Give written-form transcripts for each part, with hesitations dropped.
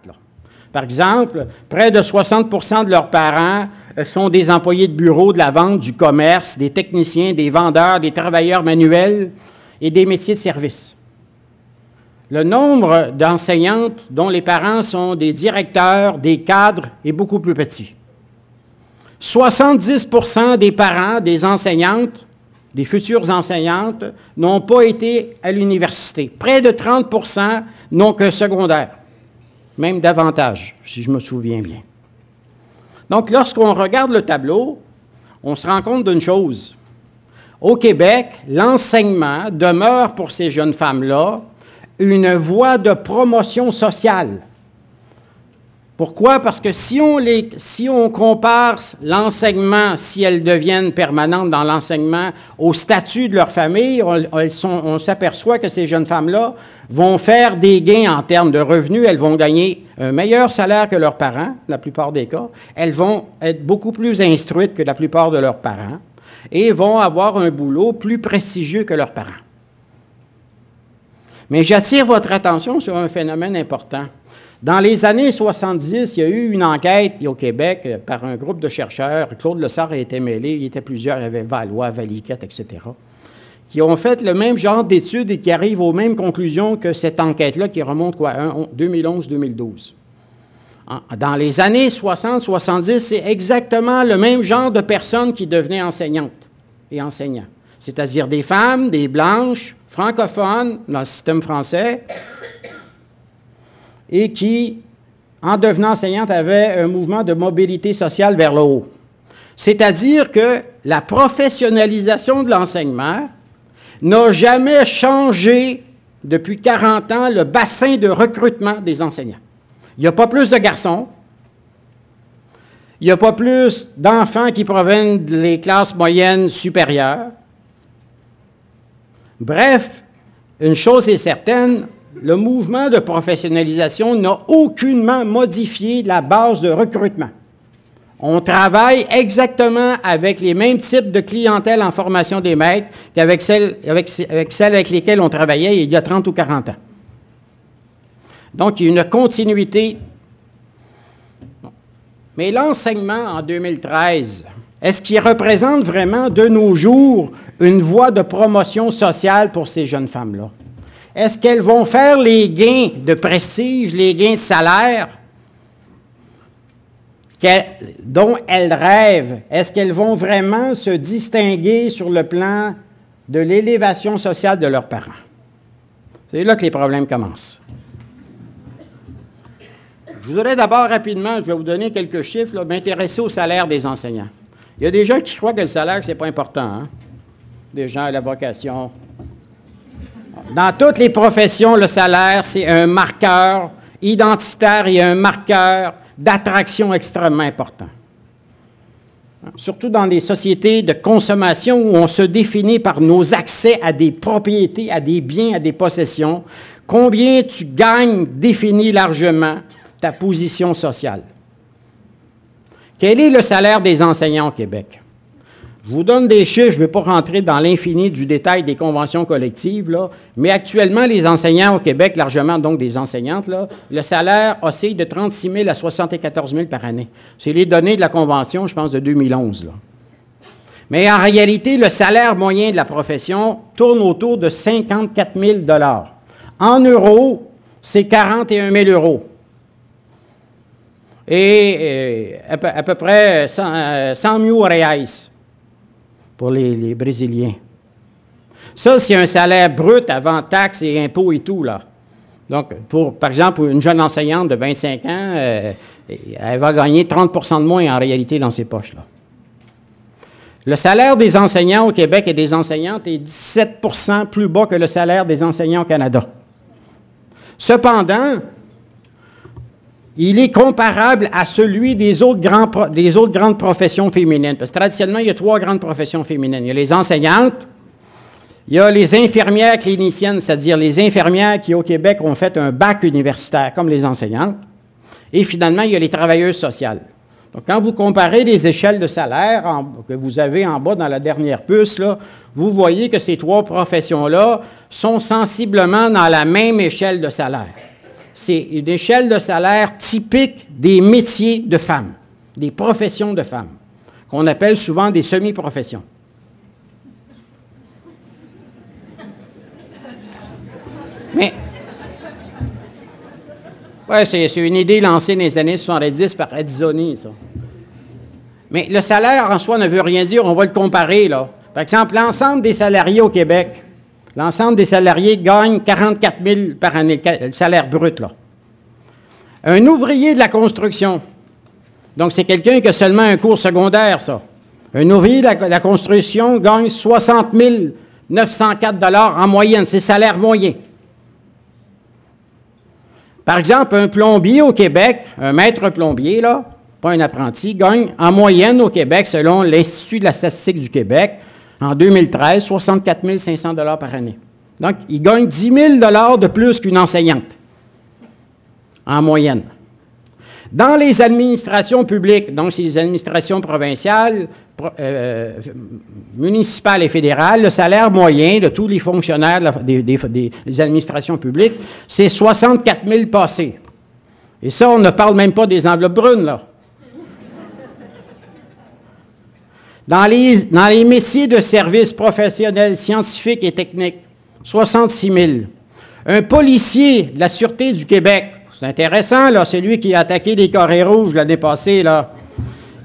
stats, là. Par exemple, près de 60% de leurs parents sont des employés de bureau, de la vente, du commerce, des techniciens, des vendeurs, des travailleurs manuels et des métiers de service. Le nombre d'enseignantes dont les parents sont des directeurs, des cadres est beaucoup plus petit. 70% des parents des enseignantes, des futures enseignantes, n'ont pas été à l'université. Près de 30% n'ont qu'un secondaire, même davantage, si je me souviens bien. Donc, lorsqu'on regarde le tableau, on se rend compte d'une chose. Au Québec, l'enseignement demeure pour ces jeunes femmes-là une voie de promotion sociale. Pourquoi? Parce que si on compare l'enseignement, si elles deviennent permanentes dans l'enseignement, au statut de leur famille, on s'aperçoit que ces jeunes femmes-là vont faire des gains en termes de revenus, elles vont gagner un meilleur salaire que leurs parents, la plupart des cas, elles vont être beaucoup plus instruites que la plupart de leurs parents et vont avoir un boulot plus prestigieux que leurs parents. Mais j'attire votre attention sur un phénomène important. Dans les années 70, il y a eu une enquête au Québec par un groupe de chercheurs. Claude Lessard a été mêlé, il y était plusieurs, il y avait Valois, Valiquette, etc., qui ont fait le même genre d'études et qui arrivent aux mêmes conclusions que cette enquête-là qui remonte quoi, 2011-2012. Dans les années 60-70, c'est exactement le même genre de personnes qui devenaient enseignantes et enseignants. C'est-à-dire des femmes, des blanches, francophones dans le système français, et qui, en devenant enseignante, avaient un mouvement de mobilité sociale vers le haut. C'est-à-dire que la professionnalisation de l'enseignement n'a jamais changé depuis 40 ans le bassin de recrutement des enseignants. Il n'y a pas plus de garçons, il n'y a pas plus d'enfants qui proviennent des classes moyennes supérieures. Bref, une chose est certaine, le mouvement de professionnalisation n'a aucunement modifié la base de recrutement. On travaille exactement avec les mêmes types de clientèle en formation des maîtres qu'avec celles avec lesquelles on travaillait il y a 30 ou 40 ans. Donc, il y a une continuité. Mais l'enseignement en 2013, est-ce qu'il représente vraiment de nos jours une voie de promotion sociale pour ces jeunes femmes-là? Est-ce qu'elles vont faire les gains de prestige, les gains de salaire dont elles rêvent? Est-ce qu'elles vont vraiment se distinguer sur le plan de l'élévation sociale de leurs parents? C'est là que les problèmes commencent. Je voudrais d'abord rapidement, je vais vous donner quelques chiffres, m'intéresser au salaire des enseignants. Il y a des gens qui croient que le salaire, ce n'est pas important, hein? Des gens à la vocation. Dans toutes les professions, le salaire, c'est un marqueur identitaire et un marqueur d'attraction extrêmement important. Surtout dans des sociétés de consommation où on se définit par nos accès à des propriétés, à des biens, à des possessions. Combien tu gagnes définit largement ta position sociale. Quel est le salaire des enseignants au Québec? Je vous donne des chiffres, je ne vais pas rentrer dans l'infini du détail des conventions collectives, là, mais actuellement, les enseignants au Québec, largement donc des enseignantes, là, le salaire oscille de 36 000 à 74 000 par année. C'est les données de la convention, je pense, de 2011. Là. Mais en réalité, le salaire moyen de la profession tourne autour de 54 000 $. En euros, c'est 41 000 €. Et à peu près 100 000 reais pour les Brésiliens. Ça, c'est un salaire brut avant taxes et impôts et tout, là. Donc, par exemple, pour une jeune enseignante de 25 ans, elle va gagner 30 % de moins en réalité dans ses poches, là. Le salaire des enseignants au Québec et des enseignantes est 17 % plus bas que le salaire des enseignants au Canada. Cependant, il est comparable à celui des autres grandes professions féminines. Parce que traditionnellement, il y a 3 grandes professions féminines. Il y a les enseignantes, il y a les infirmières cliniciennes, c'est-à-dire les infirmières qui, au Québec, ont fait un bac universitaire, comme les enseignantes. Et finalement, il y a les travailleuses sociales. Donc, quand vous comparez les échelles de salaire que vous avez en bas dans la dernière puce, là, vous voyez que ces 3 professions-là sont sensiblement dans la même échelle de salaire. c'est une échelle de salaire typique des métiers de femmes, des professions de femmes, qu'on appelle souvent des semi-professions. Mais, ouais, c'est une idée lancée dans les années 70 par Addisoni, ça. Mais le salaire en soi ne veut rien dire, on va le comparer, là. Par exemple, l'ensemble des salariés au Québec, l'ensemble des salariés gagnent 44 000 par année, le salaire brut, là. Un ouvrier de la construction, donc c'est quelqu'un qui a seulement un cours secondaire, ça. Un ouvrier de la construction gagne 60 904 $ en moyenne, c'est le salaire moyen. Par exemple, un plombier au Québec, un maître plombier, là, pas un apprenti, gagne en moyenne au Québec, selon l'Institut de la statistique du Québec, en 2013, 64 500 $ par année. Donc, il gagne 10 000 $ de plus qu'une enseignante, en moyenne. Dans les administrations publiques, donc c'est les administrations provinciales, municipales et fédérales, le salaire moyen de tous les fonctionnaires des administrations publiques, c'est 64 000 passés. Et ça, on ne parle même pas des enveloppes brunes, là. Dans les métiers de services professionnels, scientifiques et techniques, 66 000. Un policier de la Sûreté du Québec, c'est intéressant, là, c'est lui qui a attaqué les carrés rouges l'année passée, là.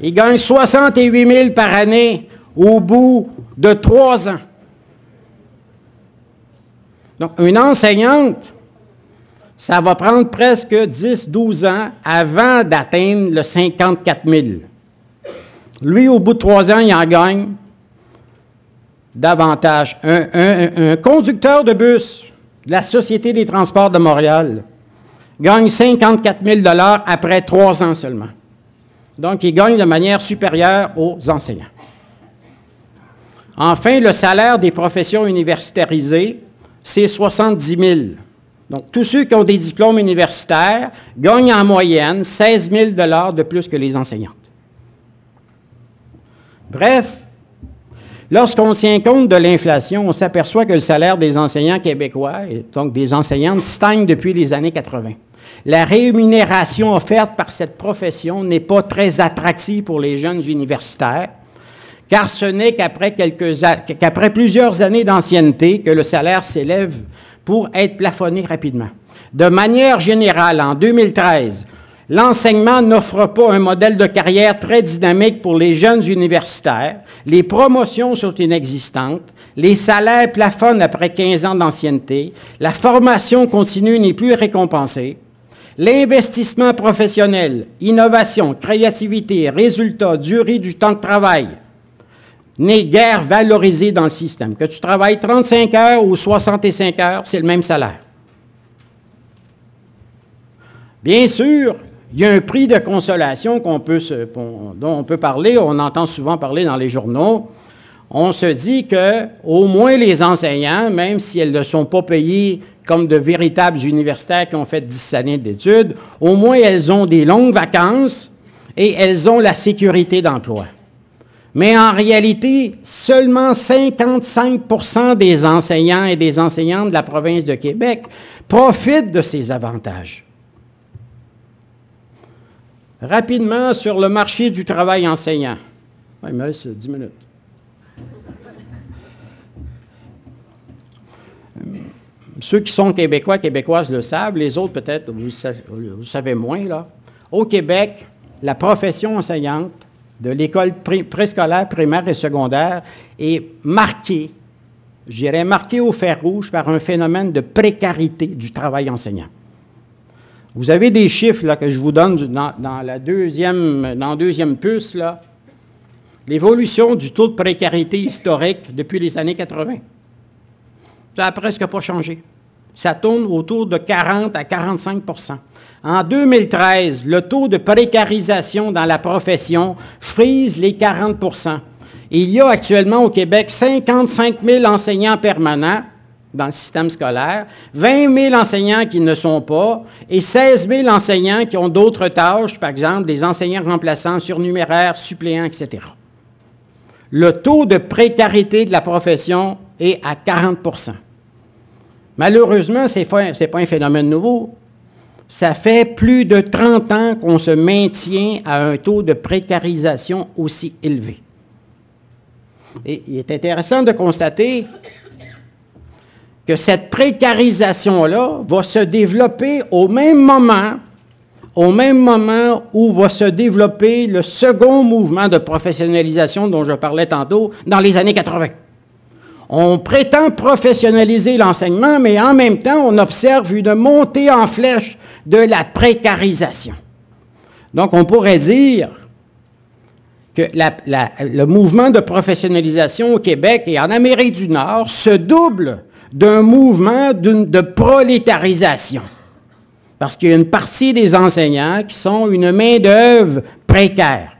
Il gagne 68 000 par année au bout de 3 ans. Donc, une enseignante, ça va prendre presque 10-12 ans avant d'atteindre le 54 000. Lui, au bout de 3 ans, il en gagne davantage. Un conducteur de bus de la Société des transports de Montréal gagne 54 000 $ après 3 ans seulement. Donc, il gagne de manière supérieure aux enseignants. Enfin, le salaire des professions universitarisées, c'est 70 000. Donc, tous ceux qui ont des diplômes universitaires gagnent en moyenne 16 000 $ de plus que les enseignantes. Bref, lorsqu'on tient compte de l'inflation, on s'aperçoit que le salaire des enseignants québécois, et donc des enseignantes, stagne depuis les années 80. La rémunération offerte par cette profession n'est pas très attractive pour les jeunes universitaires, car ce n'est qu'après plusieurs années d'ancienneté que le salaire s'élève pour être plafonné rapidement. De manière générale, en 2013, l'enseignement n'offre pas un modèle de carrière très dynamique pour les jeunes universitaires, les promotions sont inexistantes, les salaires plafonnent après 15 ans d'ancienneté, la formation continue n'est plus récompensée, l'investissement professionnel, innovation, créativité, résultats, durée du temps de travail n'est guère valorisé dans le système. Que tu travailles 35 heures ou 65 heures, c'est le même salaire. Bien sûr, il y a un prix de consolation dont on peut parler, on entend souvent parler dans les journaux. On se dit qu'au moins les enseignants, même si elles ne sont pas payées comme de véritables universitaires qui ont fait 10 années d'études, au moins elles ont des longues vacances et elles ont la sécurité d'emploi. Mais en réalité, seulement 55 % des enseignants et des enseignantes de la province de Québec profitent de ces avantages. Rapidement, sur le marché du travail enseignant. Il me reste 10 minutes. Ceux qui sont québécois, québécoises le savent, les autres peut-être, vous savez moins, là. Au Québec, la profession enseignante de l'école préscolaire, primaire et secondaire est marquée, je dirais marquée au fer rouge par un phénomène de précarité du travail enseignant. Vous avez des chiffres là, que je vous donne dans la deuxième puce, là. L'évolution du taux de précarité historique depuis les années 80. Ça n'a presque pas changé. Ça tourne autour de 40 à 45 %. En 2013, le taux de précarisation dans la profession frise les 40 %. Il y a actuellement au Québec 55 000 enseignants permanents dans le système scolaire, 20 000 enseignants qui ne sont pas, et 16 000 enseignants qui ont d'autres tâches, par exemple des enseignants remplaçants, surnuméraires, suppléants, etc. Le taux de précarité de la profession est à 40 %. Malheureusement, ce n'est pas un phénomène nouveau. ça fait plus de 30 ans qu'on se maintient à un taux de précarisation aussi élevé. Et il est intéressant de constater que cette précarisation-là va se développer au même moment où va se développer le second mouvement de professionnalisation dont je parlais tantôt, dans les années 80. On prétend professionnaliser l'enseignement, mais en même temps, on observe une montée en flèche de la précarisation. Donc, on pourrait dire que le mouvement de professionnalisation au Québec et en Amérique du Nord se double d'un mouvement de prolétarisation. Parce qu'il y a une partie des enseignants qui sont une main-d'œuvre précaire.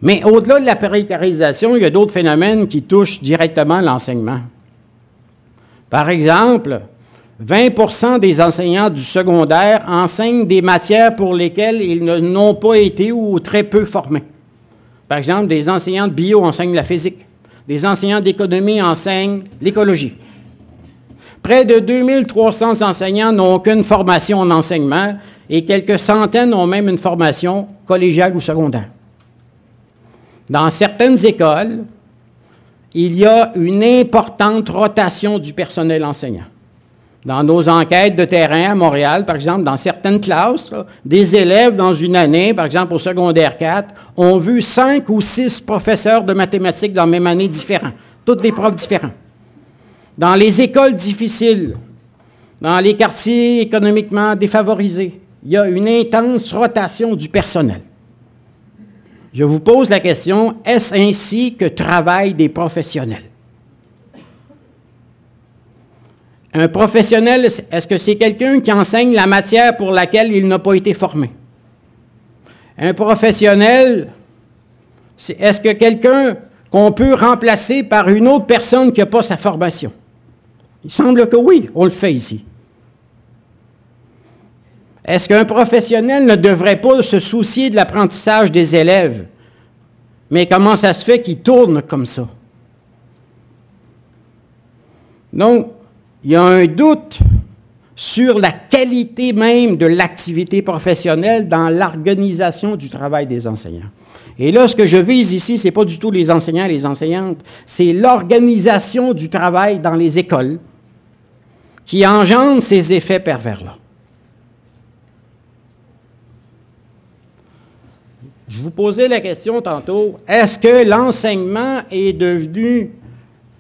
Mais au-delà de la précarisation, il y a d'autres phénomènes qui touchent directement l'enseignement. Par exemple, 20% des enseignants du secondaire enseignent des matières pour lesquelles ils n'ont pas été ou très peu formés. Par exemple, des enseignants de bio enseignent la physique. Des enseignants d'économie enseignent l'écologie. Près de 2300 enseignants n'ont aucune formation en enseignement et quelques centaines ont même une formation collégiale ou secondaire. Dans certaines écoles, il y a une importante rotation du personnel enseignant. Dans nos enquêtes de terrain à Montréal, par exemple, dans certaines classes, là, des élèves dans une année, par exemple au secondaire 4, ont vu 5 ou 6 professeurs de mathématiques dans la même année différents, toutes des profs différents. Dans les écoles difficiles, dans les quartiers économiquement défavorisés, il y a une intense rotation du personnel. Je vous pose la question, est-ce ainsi que travaillent des professionnels? Un professionnel, est-ce que c'est quelqu'un qui enseigne la matière pour laquelle il n'a pas été formé? Un professionnel, est-ce que quelqu'un qu'on peut remplacer par une autre personne qui n'a pas sa formation? Il semble que oui, on le fait ici. Est-ce qu'un professionnel ne devrait pas se soucier de l'apprentissage des élèves? Mais comment ça se fait qu'il tourne comme ça? Donc, il y a un doute sur la qualité même de l'activité professionnelle dans l'organisation du travail des enseignants. Et là, ce que je vise ici, ce n'est pas du tout les enseignants et les enseignantes, c'est l'organisation du travail dans les écoles qui engendre ces effets pervers-là. Je vous posais la question tantôt, est-ce que l'enseignement est devenu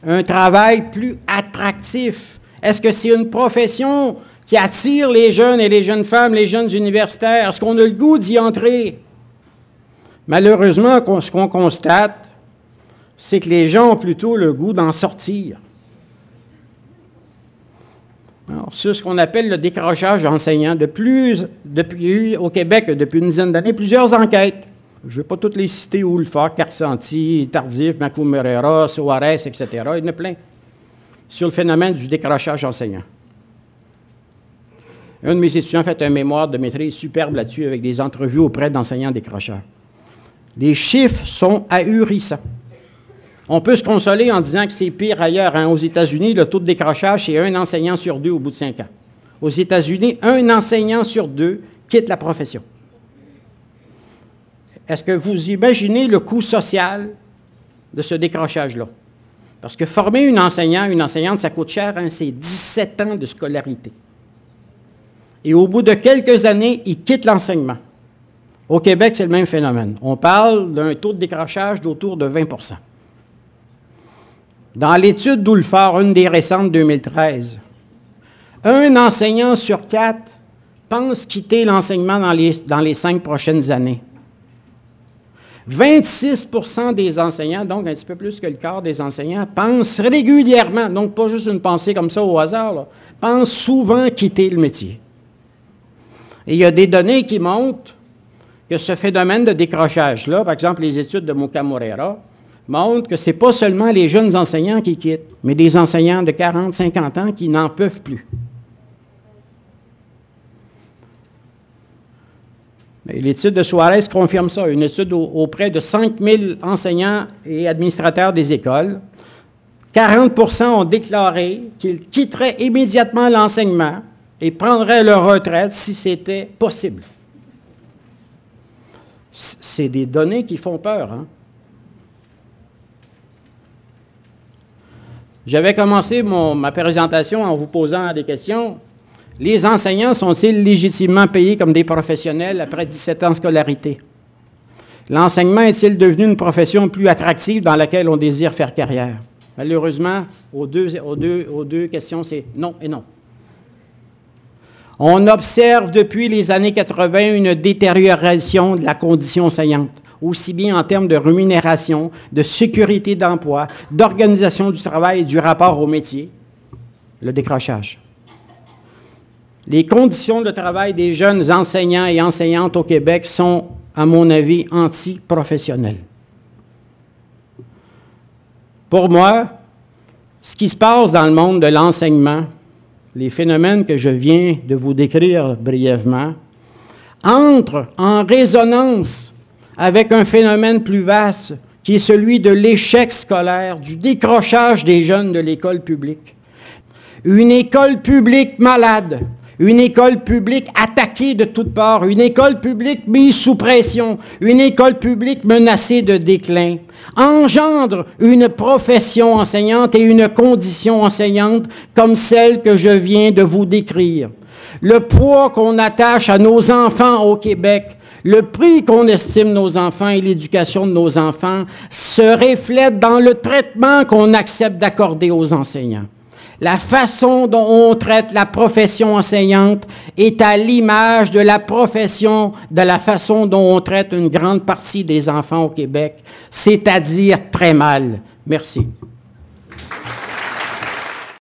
un travail plus attractif? Est-ce que c'est une profession qui attire les jeunes et les jeunes femmes, les jeunes universitaires? Est-ce qu'on a le goût d'y entrer? Malheureusement, ce qu'on constate, c'est que les gens ont plutôt le goût d'en sortir. Alors, c'est ce qu'on appelle le décrochage enseignant. Depuis au Québec, depuis une dizaine d'années, plusieurs enquêtes. Je ne vais pas toutes les citer, Woolford, Carsanti, Tardif, Macou-Morera, Soares, etc. Il y en a plein sur le phénomène du décrochage enseignant. Un de mes étudiants a fait un mémoire de maîtrise superbe là-dessus avec des entrevues auprès d'enseignants décrocheurs. Les chiffres sont ahurissants. On peut se consoler en disant que c'est pire ailleurs. Hein. Aux États-Unis, le taux de décrochage, c'est 1 enseignant sur 2 au bout de 5 ans. Aux États-Unis, 1 enseignant sur 2 quitte la profession. Est-ce que vous imaginez le coût social de ce décrochage-là? Parce que former un enseignant, une enseignante, ça coûte cher, hein, c'est 17 ans de scolarité. Et au bout de quelques années, ils quittent l'enseignement. Au Québec, c'est le même phénomène. On parle d'un taux de décrochage d'autour de 20 %. Dans l'étude d'Oulford, une des récentes 2013, 1 enseignant sur 4 pense quitter l'enseignement dans les 5 prochaines années. 26 % des enseignants, donc un petit peu plus que le quart des enseignants, pensent régulièrement, donc pas juste une pensée comme ça au hasard, là, pensent souvent quitter le métier. Et il y a des données qui montrent que ce phénomène de décrochage-là, par exemple les études de Macou-Morera, montrent que ce n'est pas seulement les jeunes enseignants qui quittent, mais des enseignants de 40, 50 ans qui n'en peuvent plus. L'étude de Soares confirme ça, une étude auprès de 5000 enseignants et administrateurs des écoles. 40 % ont déclaré qu'ils quitteraient immédiatement l'enseignement et prendraient leur retraite si c'était possible. C'est des données qui font peur, hein? J'avais commencé ma présentation en vous posant des questions. Les enseignants sont-ils légitimement payés comme des professionnels après 17 ans de scolarité? L'enseignement est-il devenu une profession plus attractive dans laquelle on désire faire carrière? Malheureusement, aux deux questions, c'est non et non. On observe depuis les années 80 une détérioration de la condition enseignante, aussi bien en termes de rémunération, de sécurité d'emploi, d'organisation du travail et du rapport au métier, le décrochage. Les conditions de travail des jeunes enseignants et enseignantes au Québec sont, à mon avis, anti-professionnelles. Pour moi, ce qui se passe dans le monde de l'enseignement, les phénomènes que je viens de vous décrire brièvement, entrent en résonance avec un phénomène plus vaste qui est celui de l'échec scolaire, du décrochage des jeunes de l'école publique. Une école publique malade, une école publique attaquée de toutes parts, une école publique mise sous pression, une école publique menacée de déclin, engendre une profession enseignante et une condition enseignante comme celle que je viens de vous décrire. Le poids qu'on attache à nos enfants au Québec, le prix qu'on estime nos enfants et l'éducation de nos enfants se reflète dans le traitement qu'on accepte d'accorder aux enseignants. La façon dont on traite la profession enseignante est à l'image de la façon dont on traite une grande partie des enfants au Québec, c'est-à-dire très mal. Merci.